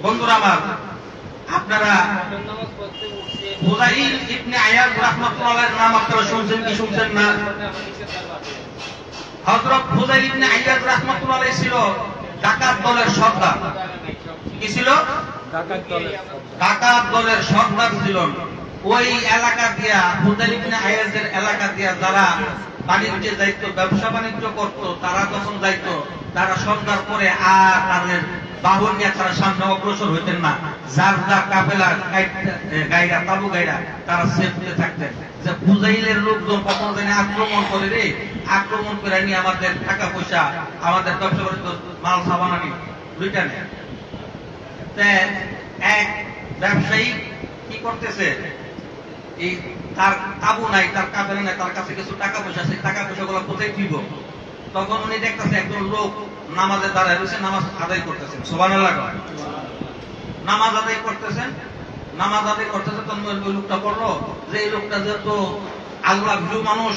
বন্ধুরা আমার, আপনারা ফুযাইল ইবনে আয়াদ রাহমাতুল্লাহর নাম আপনারা শুনছেন কি শুনছেন না? হযরত ফুযাইল ইবনে আয়াদ রাহমাতুল্লাহ ছিল ডাকাত দলের সর্দার। কি ছিল? ডাকাত দলের সর্দার ছিলেন। ওই এলাকা দিয়া, ফুযাইল ইবনে আয়াদের এলাকা দিয়া যারা বাণিজ্যে যাইতো, ব্যবসা বাণিজ্য করতো, তারা যখন যাইতো, তারা সর্দার পরে আর তাদের বাহন নিয়ে তারা সামনে অগ্রসর হইতেন না। যার যার কাফেলা গাইরা, তাবু গাইরা, তারা সেফতে থাকতেন। যে ফুযাইলের লোকজন কখন জানি আক্রমণ করে রে, আক্রমণ করে নিয়ে আমাদের টাকা পয়সা, আমাদের ব্যবসা বাণিজ্য, মাল সাবানানি দুইটা নেয়। এক ব্যবসায়ী কি করতেছে, এই তার তাবু নাই, তার কাফেলা নাই, তার কাছে কিছু টাকা পয়সা, সেই টাকা পয়সা গুলো কোথায় দিব? তখন উনি দেখতেছে একজন লোক নামাজে দাঁড়ায় রয়েছে, নামাজ আদায় করতেছেন। সুবহানাল্লাহ। নামাজ আদায় করতেছেন, নামাজ আদায় করতেছে। তখন ওই লোকটা বললো যে এই লোকটা যেহেতু আল্লাহ ভীরু মানুষ,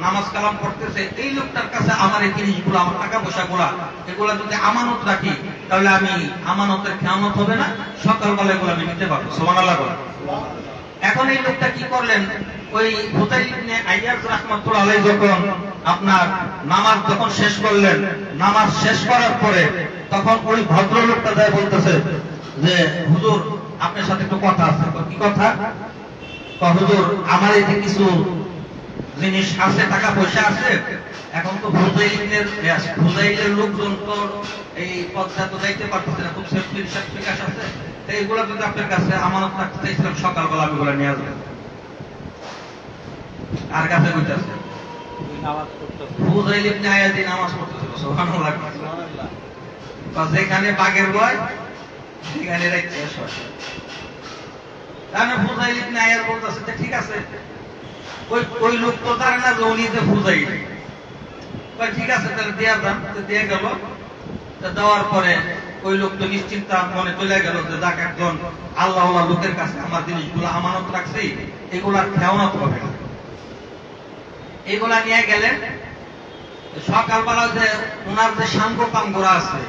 নামাজ কালাম করতেছে, এই লোকটার কাছে আমার এই জিনিসগুলো, আমার টাকা পয়সা গুলা, এগুলা যদি আমানত রাখি, তাহলে আমি আমানতের খেয়ানত হবে না, সকালবেলা এগুলো আমি নিতে পারবো। সুবহানাল্লাহ। এখন এই লোকটা কি করলেন, ওই ফুযাইল ইবনে আয়াদ রাহমাতুল্লাহ আলাইহি যখন আপনার নামাজ যখন শেষ করলেন, নামাজ শেষ করার পরে তখন ওই ভদ্রলোকটা যায় বলতেছে যে হুজুর, আপনার সাথে একটু কথা আছে। কি কথা? হুজুর, আমার এই যে কিছু জিনিস আছে, টাকা পয়সা আছে, এখন তো ফুযাইলের লোকজন তো এই পথটা তো যাইতে পারতেছে না, খুব সেফটির বিকাশ আছে, এইগুলো যদি আপনার কাছে আমানত রাখতে চাইছিলাম, সকালবেলা আমি এগুলো নিয়ে আসবো। আর কাছে কইতাছে ফুযাইল ইবনে আয়াদ নামাজ পড়তেছিল। সুবহানাল্লাহ। যেখানে বাঘের ভয় সেখানে রাখতে আসে। তাহলে ফুযাইল ইবনে আয়াদ বলতেছে ঠিক আছে, ওই লোক তো জানে না যে উনি যে ফুযাইল। ঠিক আছে, তাহলে দিয়ে দাম। দিয়ে গেল। দেওয়ার পরে ওই লোক তো নিশ্চিন্তা মনে চলে গেল যে যাক, একজন আল্লাহ লোকের কাছে আমার জিনিসগুলো আমানত রাখছি, এগুলার খেয়ানত হবে না। এগুলা নিয়ে গেলেন। সকালবেলা যে ওনার যে সাঙ্গ পাঙ্গরা আছে,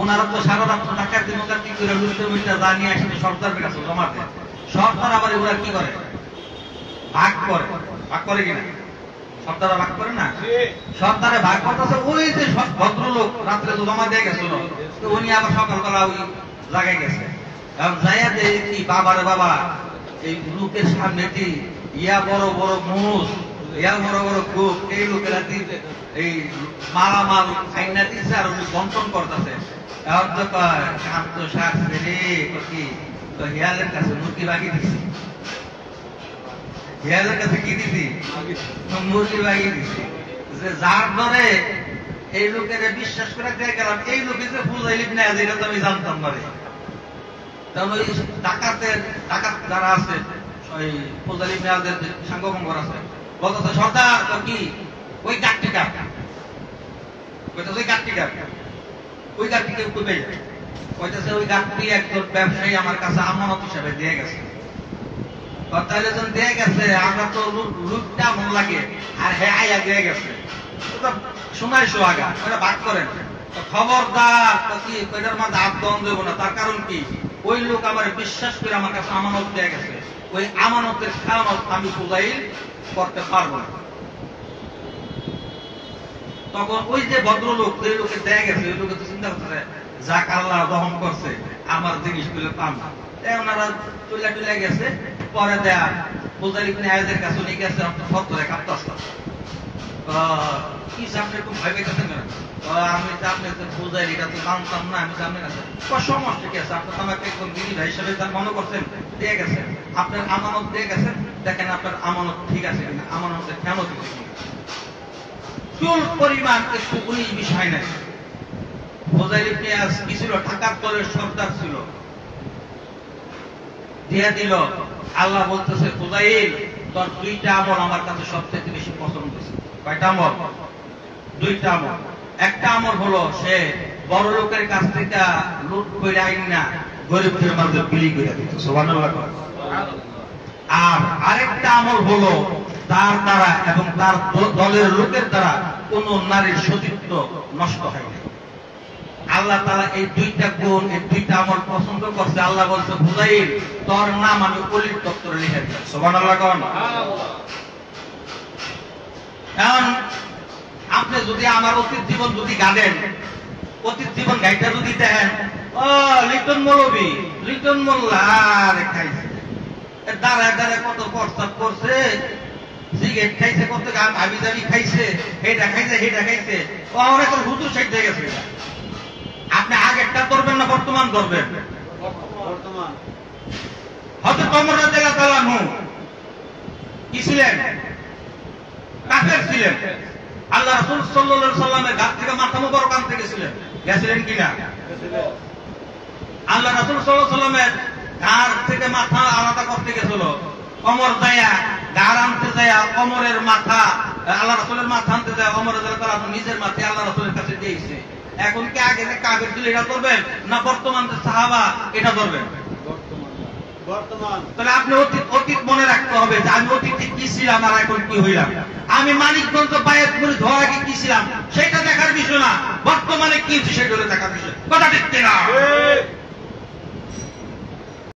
ওনারা তো সারা রাত টাকার দিন কি করে লুটতে মুটতে যা নিয়ে আসে সর্দারের কাছে জমা দেয়। সর্দার আবার এগুলা কি করে, ভাগ করে। ভাগ করে কিনা? সর্দারা ভাগ করে না? সর্দারে ভাগ করতেছে। ওই যে ভদ্রলোক রাত্রে তো জমা দিয়ে গেছিল, তো উনি আবার সকালবেলা ওই জায়গায় গেছে। এখন যাইয়া দেখি বাবারে বাবা, এই লোকের সামনে কি ইয়া বড় বড় মুষ, ইয়া বড় বড় কুক, এই লোকেরা এই মালামাল আইনা দিচ্ছে আর উনি বন্টন করতেছে। এখন তো কয় শান্ত শাস্ত্রে রে, কি হিয়ালের কাছে মুরগি বাগি দিচ্ছি। হিয়ালের কাছে কি দিছি? মুরগি বাগি দিচ্ছি। যে যার ধরে এই লোকের বিশ্বাস করে দিয়ে গেলাম, এই লোকে যে ফুযাইল ইবনে আয়াদ, এটা তো আমি জানতাম না রে। তখন ওই ডাকাত যারা আছে, ওই ফুযাইল ইবনে আয়াদের সাঙ্গভঙ্গর আছে, বলতেছে সর্দার তো কি ওই গাছটিকা, ওই গাছটিকা, ওই গাছটিকে কোথায় যায়? কইতেছে ওই গাছটি একজন ব্যবসায়ী আমার কাছে আমানত হিসাবে দিয়ে গেছে। তাহলে যখন দিয়ে গেছে, আমরা তো লুটটা মন লাগে, আর হ্যাঁ আয়া দিয়ে গেছে, শোনাই সোহাগা, ওরা ভাগ করেন। খবরদার, কি ওইটার মধ্যে হাত দন দেবো না। তার কারণ কি, ওই লোক আমার বিশ্বাস করে আমার কাছে আমানত দিয়ে গেছে, ওই আমানতের খেয়ানত আমি ফুযাইল করতে পারবো না। তখন ওই যে ভদ্রলোক, যে লোকে দেয়া গেছে, ওই লোকে তো চিন্তা করতেছে যাক, আল্লাহ দহন করছে, আমার জিনিসগুলো পান। ওনারা চলে টুলে গেছে। পরে দেয়া ফুযাইল ইবনে আয়াদের কাছে নিয়ে গেছে, ভদ্রে কাঁপতেছে। কি সামনে একটু ভয় পেতেছেন কেন? আমি তো আপনি ফুযাইল, এটা তো জানতাম না, আমি সামনে গেছে। সমস্যা কি আছে, আপনার আমাকে একদম দিদি ভাই হিসাবে তার মনে করছেন, দিয়ে গেছেন, আপনার আমানত দিয়ে গেছেন, দেখেন আপনার আমানত ঠিক আছে কিনা, আমানতের খেয়ানত দিচ্ছে কিনা। চুল পরিমাণ একটু উনিশ বিষয় নাই। ফুযাইল ইবনে আয়াদ কি ছিল? ডাকাত দলের সর্দার ছিল। দিয়ে দিল। আল্লাহ বলতেছে ফুযাইল, তোর দুইটা আমল আমার কাছে সবচেয়ে বেশি পছন্দ হয়েছে। কয়টা আমল? দুইটা আমল। একটা আমল হলো সে বড় লোকের কাছ থেকে লুট করে আইন না গরিবদের মাঝে বিলি করে দিত। সুবহানাল্লাহ। আর আরেকটা আমল হলো তার দ্বারা এবং তার দলের লোকের দ্বারা কোন নারীর সতীত্ব নষ্ট হয় না। আল্লাহ তাআলা এই দুইটা গুণ, এই দুইটা আমল পছন্দ করছে। আল্লাহ বলছে বুজাইর তোর নাম আমি অলির দপ্তরে লিখে দিই। সুবহানাল্লাহ কোন। এখন আপনি যদি আমার অতীত জীবন যদি গাদেন, অতীত জীবন গাইটা যদি দেখেন, ও লিটন মৌলবী, লিটন মোল্লা আরে খাইছে, দাঁড়ায় দাঁড়ায় কত প্রস্তাব করছে, সিগারেট খাইছে, কত হাবি জাবি খাইছে, হেটা খাইছে, হেটা খাইছে, ও আমার এখন হুজুর সাইড হয়ে গেছে। আপনি আগেরটা করবেন না বর্তমান করবেন? বর্তমান। হযরত ওমর রাদিয়াল্লাহু তাআলা আনহু কি ছিলেন? কাফের ছিলেন। আল্লাহ রাসূল সাল্লাল্লাহু আলাইহি সাল্লামের গাছ থেকে মাথা মুবারক আনতে গেছিলেন, গেছিলেন কিনা? আল্লাহ রাসূল সাল্লাল্লাহু আলাইহি সাল্লামের ঘাড় থেকে মাথা আলাদা করতে গেছিল। ওমর যায়া ঘাড় আনতে যায়া ওমরের মাথা, আল্লাহ রাসূলের মাথা আনতে যায়, ওমর রাদিয়াল্লাহু তাআলা নিজের মাথা আল্লাহ রাসূলের কাছে দিয়েছে। এখন কি আগে যে কাফের ছিল এটা করবেন না বর্তমান যে সাহাবা এটা করবেন? বর্তমান। তাহলে আপনি অতীত মনে রাখতে হবে যে আমি অতীতে কি ছিলাম আর এখন কি হইলাম। আমি মানিকগঞ্জ বায়াতপুরে ধর আগে কি ছিলাম সেটা দেখার বিষয় না, বর্তমানে কি সেটা দেখার বিষয়। কথা ঠিক কিনা?